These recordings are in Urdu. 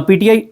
PTI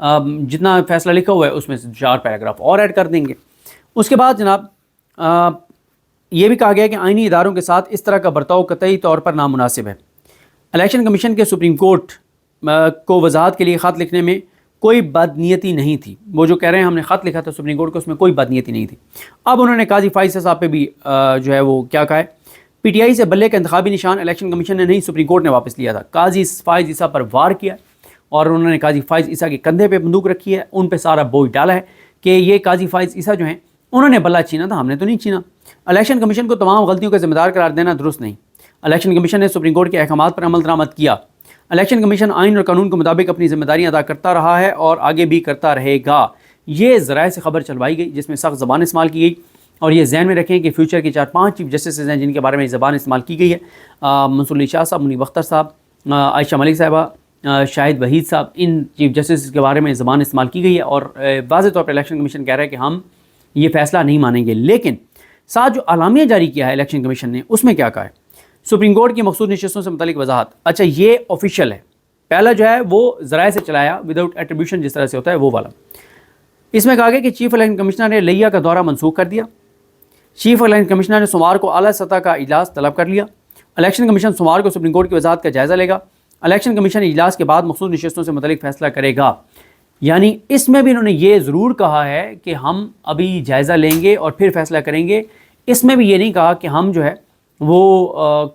جتنا فیصلہ لکھا ہوا ہے اس میں سے 4 پیراگراف اور ایڈ کر دیں گے۔ اس کے بعد جناب یہ بھی کہا گیا کہ آئینی اداروں کے ساتھ اس طرح کا برتاؤ قطعی طور پر نامناسب ہے۔ الیکشن کمیشن کے سپریم کورٹ کو وضاحت کے لیے خط لکھنے میں کوئی بدنیتی نہیں تھی۔ وہ جو کہہ رہے ہیں ہم نے خط لکھا تھا سپریم کورٹ کو، اس میں کوئی بدنیتی نہیں تھی۔ اب انہوں نے قاضی فائز صاحب پہ بھی جو ہے وہ کیا کہا ہے، پی ٹی آئی سے بلے کا انتخابی نشان الیکشن کمیشن نے نہیں سپریم کورٹ نے واپس لیا تھا۔ قاضی فائز عیسیٰ پر وار کیا اور انہوں نے قاضی فائز عیسیٰ کے کندھے پہ بندوق رکھی ہے، ان پہ سارا بوجھ ڈالا ہے کہ یہ قاضی فائز عیسیٰ جو ہیں انہوں نے بلہ چھینا تھا، ہم نے تو نہیں چھینا۔ الیکشن کمیشن کو تمام غلطیوں کا ذمہ دار قرار دینا درست نہیں۔ الیکشن کمیشن نے سپریم کورٹ کے احکامات پر عمل درآمد کیا۔ الیکشن کمیشن آئین اور قانون کے مطابق اپنی ذمہ داریاں ادا کرتا رہا ہے اور آگے بھی کرتا رہے گا۔ یہ ذرائع سے خبر چلوائی گئی جس میں سخت زبان استعمال کی گئی، اور یہ ذہن میں رکھیں کہ فیوچر کے 4-5 چیف جسٹسز ہیں جن کے بارے میں زبان استعمال کی گئی ہے، منصور علی شاہ صاحب، منیب اختر صاحب، عائشہ ملک صاحبہ، شاہد وحید صاحب، ان چیف جسٹسز کے بارے میں زبان استعمال کی گئی ہے، اور واضح طور پر الیکشن کمیشن کہہ رہا ہے کہ ہم یہ فیصلہ نہیں مانیں گے۔ لیکن ساتھ جو اعلامیہ جاری کیا ہے الیکشن کمیشن نے، اس میں کیا کہا ہے؟ سپریم کورٹ کی مخصوص نشستوں سے متعلق وضاحت۔ اچھا، یہ آفیشیل ہے، پہلا جو ہے وہ ذرائع سے چلایا وداؤٹ ایٹریبیوشن جس طرح سے ہوتا ہے وہ والا۔ اس میں کہا گیا کہ چیف الیکشن کمشنر نے لیا کا دورہ منسوخ کر دیا۔ چیف الیکشن کمشنر نے سوموار کو اعلیٰ سطح کا اجلاس طلب کر لیا۔ الیکشن کمیشن سوموار کو سپریم کورٹ کی وضاحت کا جائزہ لے گا۔ الیکشن کمیشن اجلاس کے بعد مخصوص نشستوں سے متعلق فیصلہ کرے گا۔ یعنی اس میں بھی انہوں نے یہ ضرور کہا ہے کہ ہم ابھی جائزہ لیں گے اور پھر فیصلہ کریں گے۔ اس میں بھی یہ نہیں کہا کہ ہم جو ہے وہ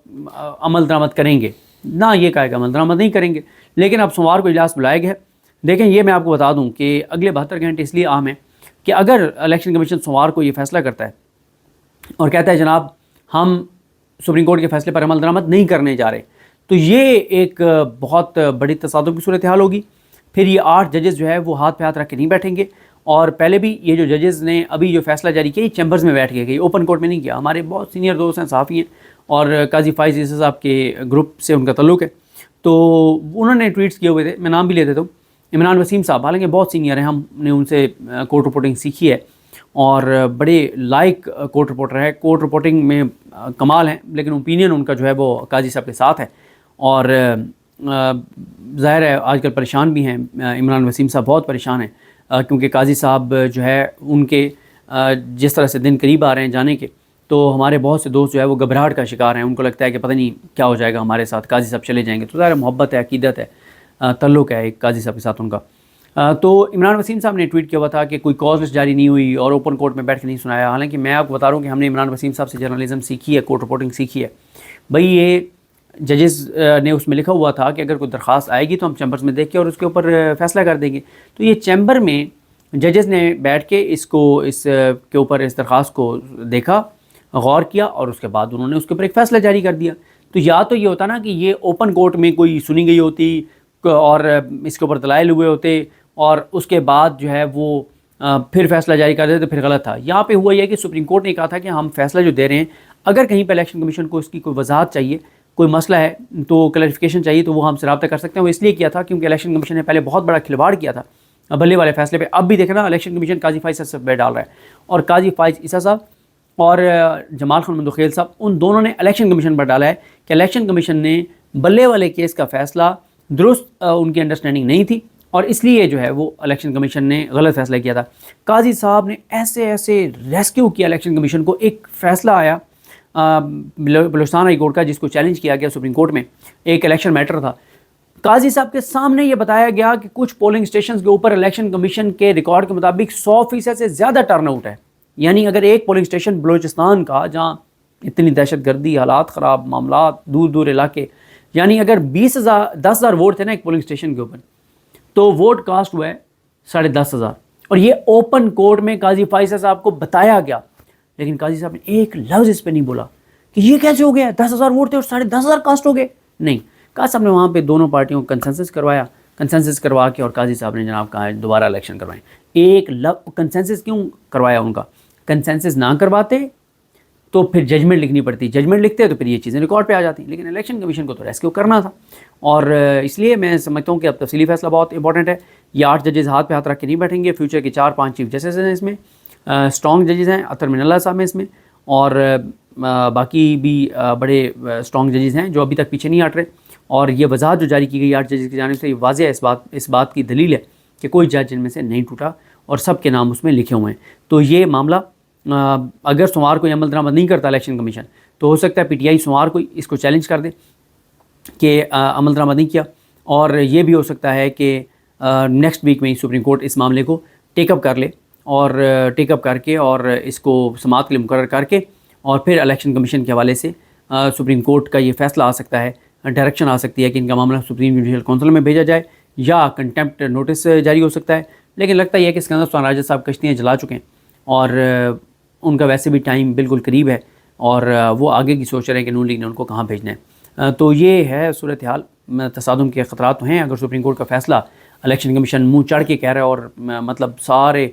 عمل درآمد کریں گے، نہ یہ کہا کہ عمل درآمد نہیں کریں گے۔ لیکن اب سوموار کو اجلاس بلایا گیا ہے۔ دیکھیں، یہ میں آپ کو بتا دوں کہ اگلے 72 گھنٹے اس لیے اہم ہیں کہ اگر الیکشن کمیشن سوموار کو یہ فیصلہ کرتا ہے اور کہتا ہے جناب ہم سپریم کورٹ کے فیصلے پر عمل درآمد نہیں کرنے جا رہے، تو یہ ایک بہت بڑی تصادم کی صورتحال ہوگی۔ پھر یہ 8 ججز جو ہے وہ ہاتھ پہ ہاتھ رکھ کے نہیں بیٹھیں گے، اور پہلے بھی یہ جو ججز نے ابھی جو فیصلہ جاری کیا یہ چیمبرز میں بیٹھ کے گئی، اوپن کورٹ میں نہیں کیا۔ ہمارے بہت سینئر دوست ہیں، صحافی ہیں، اور قاضی فائز عیسیٰ صاحب کے گروپ سے ان کا تعلق ہے، تو انہوں نے ٹویٹس کیے ہوئے تھے، میں نام بھی لے دیتا ہوں۔ عمران وسیم صاحب حالانکہ بہت سینئر ہیں، ہم نے ان سے کورٹ رپورٹنگ سیکھی ہے اور بڑے لائق کورٹ رپورٹر ہے، کورٹ رپورٹنگ میں کمال ہیں، لیکن اوپینین ان کا جو ہے وہ قاضی صاحب کے ساتھ ہے، اور ظاہر ہے آج کل پریشان بھی ہیں۔ عمران وسیم صاحب بہت پریشان ہیں کیونکہ قاضی صاحب جو ہے ان کے جس طرح سے دن قریب آ رہے ہیں جانے کے، تو ہمارے بہت سے دوست جو ہے وہ گھبراہٹ کا شکار ہیں، ان کو لگتا ہے کہ پتہ نہیں کیا ہو جائے گا ہمارے ساتھ، قاضی صاحب چلے جائیں گے۔ تو ظاہر محبت ہے، عقیدت ہے، تعلق ہے ایک قاضی صاحب کے ساتھ ان کا۔ تو عمران وسیم صاحب نے ٹویٹ کیا ہوا تھا کہ کوئی کاز لسٹ جاری نہیں ہوئی اور اوپن کورٹ میں بیٹھ کے نہیں سنایا۔ حالانکہ میں آپ کو بتا رہا ہوں کہ ہم نے عمران وسیم صاحب سے جرنلزم سیکھی ہے، کورٹ رپورٹنگ سیکھی ہے۔ بھئی یہ ججز نے اس میں لکھا ہوا تھا کہ اگر کوئی درخواست آئے گی تو ہم چیمبرز میں دیکھ کے اور اس کے اوپر فیصلہ کر دیں گے۔ تو یہ چیمبر میں ججز نے بیٹھ کے اس کے اوپر اس درخواست کو دیکھا، غور کیا، اور اس کے بعد انہوں نے اس کے اوپر ایک فیصلہ جاری کر دیا۔ تو یا تو یہ ہوتا نا کہ یہ اوپن کورٹ میں کوئی سنی گئی ہوتی اور اس کے اوپر دلائل ہوئے ہوتے اور اس کے بعد جو ہے وہ پھر فیصلہ جاری کر دیتے تو پھر غلط تھا۔ یہاں پہ ہوا یہ کہ سپریم کورٹ نے کہا تھا کہ ہم فیصلہ جو دے رہے ہیں، اگر کہیں پہ الیکشن کمیشن کو اس کی کوئی وضاحت چاہیے، کوئی مسئلہ ہے تو کلیریفیکیشن چاہیے، تو وہ ہم سے رابطہ کر سکتے ہیں۔ وہ اس لیے کیا تھا کیونکہ الیکشن کمیشن نے پہلے بہت بڑا کھلواڑ کیا تھا بلے والے فیصلے پہ۔ اب بھی دیکھنا الیکشن کمیشن قاضی فائز صاحب پہ ڈال رہا ہے، اور قاضی فائز عیسیٰ صاحب اور جمال خان مندوخیل صاحب، ان دونوں نے الیکشن کمیشن پر ڈالا ہے کہ الیکشن کمیشن نے بلے والے کیس کا فیصلہ درست ان کی انڈرسٹینڈنگ نہیں تھی، اور اس لیے جو ہے وہ الیکشن کمیشن نے غلط فیصلہ کیا تھا۔ قاضی صاحب نے ایسے ریسکیو کیا الیکشن کمیشن کو۔ ایک فیصلہ آیا بلوچستان ہائی کورٹ کا جس کو چیلنج کیا گیا سپریم کورٹ میں، ایک الیکشن میٹر تھا۔ قاضی صاحب کے سامنے یہ بتایا گیا کہ کچھ پولنگ اسٹیشنز کے اوپر الیکشن کمیشن کے ریکارڈ کے مطابق 100% سے زیادہ ٹرن آؤٹ ہے۔ یعنی اگر ایک پولنگ اسٹیشن بلوچستان کا جہاں اتنی دہشت گردی، حالات خراب، معاملات، دور دور علاقے، یعنی اگر 10,000 ووٹ تھے نا ایک پولنگ اسٹیشن کے اوپر، تو ووٹ کاسٹ ہوا ہے 10,500، اور یہ اوپن کورٹ میں قاضی فائز صاحب کو بتایا گیا، لیکن قاضی صاحب نے ایک لفظ اس پہ نہیں بولا کہ یہ کیسے ہو گیا، 10,000 ووٹ تھے اور 10,500 کاسٹ ہو گئے۔ نہیں، قاضی صاحب نے وہاں پہ دونوں پارٹیوں کو کنسنسس کروایا، کنسنسس کروا کے اور قاضی صاحب نے جناب کہا دوبارہ الیکشن کروائیں۔ ایک کنسنسس کیوں کروایا ان کا؟ کنسنسس نہ کرواتے تو پھر ججمنٹ لکھنی پڑتی، ججمنٹ لکھتے تو پھر یہ چیزیں ریکارڈ پہ آ جاتی، لیکن الیکشن کمیشن کو تو ریسکیو کرنا تھا، اور اس لیے میں سمجھتا ہوں کہ اب تفصیلی فیصلہ بہت امپورٹنٹ ہے۔ یہ 8 ججز ہاتھ پہ ہاتھ رکھ کے نہیں بیٹھیں گے۔ فیوچر کے 4-5 چیف جسٹس ہیں اس میں، اسٹرانگ ججز ہیں، اطہر من اللہ صاحب ہیں اس میں، اور باقی بھی بڑے اسٹرانگ ججز ہیں جو ابھی تک پیچھے نہیں ہٹ رہے، اور یہ وضاحت جو جاری کی گئی 8 ججز کی جانب سے، یہ واضح ہے، اس بات کی دلیل ہے کہ کوئی جج ان میں سے نہیں ٹوٹا اور سب کے نام اس میں لکھے ہوئے ہیں۔ تو یہ معاملہ اگر سوموار کو عمل درآمد نہیں کرتا الیکشن کمیشن تو ہو سکتا ہے پی ٹی آئی سوموار کو اس کو چیلنج کر دے کہ عمل درآمد نہیں کیا، اور یہ بھی ہو سکتا ہے کہ نیکسٹ ویک میں ہی سپریم کورٹ اس معاملے کو ٹیک اپ کر لے اور ٹیک اپ کر کے اور اس کو سماعت کے لیے مقرر کر کے اور پھر الیکشن کمیشن کے حوالے سے سپریم کورٹ کا یہ فیصلہ آ سکتا ہے، ڈائریکشن آ سکتی ہے کہ ان کا معاملہ سپریم جوڈیشل کونسل میں بھیجا جائے یا کنٹمپٹ نوٹس جاری ہو سکتا ہے۔ لیکن لگتا یہ ہے کہ اسکندر سلطان راجہ صاحب کشتیاں جلا چکے ہیں اور ان کا ویسے بھی ٹائم بالکل قریب ہے اور وہ آگے کی سوچ رہے ہیں کہ نون لیگ نے ان کو کہاں بھیجنا ہے۔ تو یہ ہے صورتحال، تصادم کے خطرات تو ہیں اگر سپریم کورٹ کا فیصلہ الیکشن کمیشن منہ چڑھ کے کہہ رہا ہے اور مطلب سارے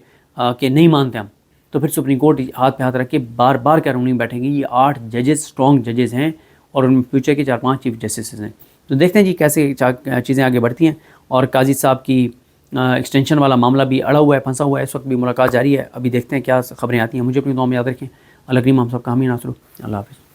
کہ نہیں مانتے ہم، تو پھر سپریم کورٹ ہاتھ پہ ہاتھ رکھ کے بار بار کہہ روننگ بیٹھیں گی۔ یہ 8 ججز اسٹرانگ ججز ہیں اور ان میں فیوچر کے 4-5 چیف جسٹسز ہیں۔ تو دیکھتے ہیں جی کیسے چیزیں آگے بڑھتی ہیں، اور قاضی صاحب کی ایکسٹینشن والا معاملہ بھی اڑا ہوا ہے، پھنسا ہوا ہے، اس وقت بھی ملاقات جاری ہے۔ ابھی دیکھتے ہیں کیا خبریں آتی ہیں۔ مجھے اپنی دعا میں یاد رکھیں۔ اللہ کریم ہم سب کا حامی ناصر ہو۔ اللہ حافظ۔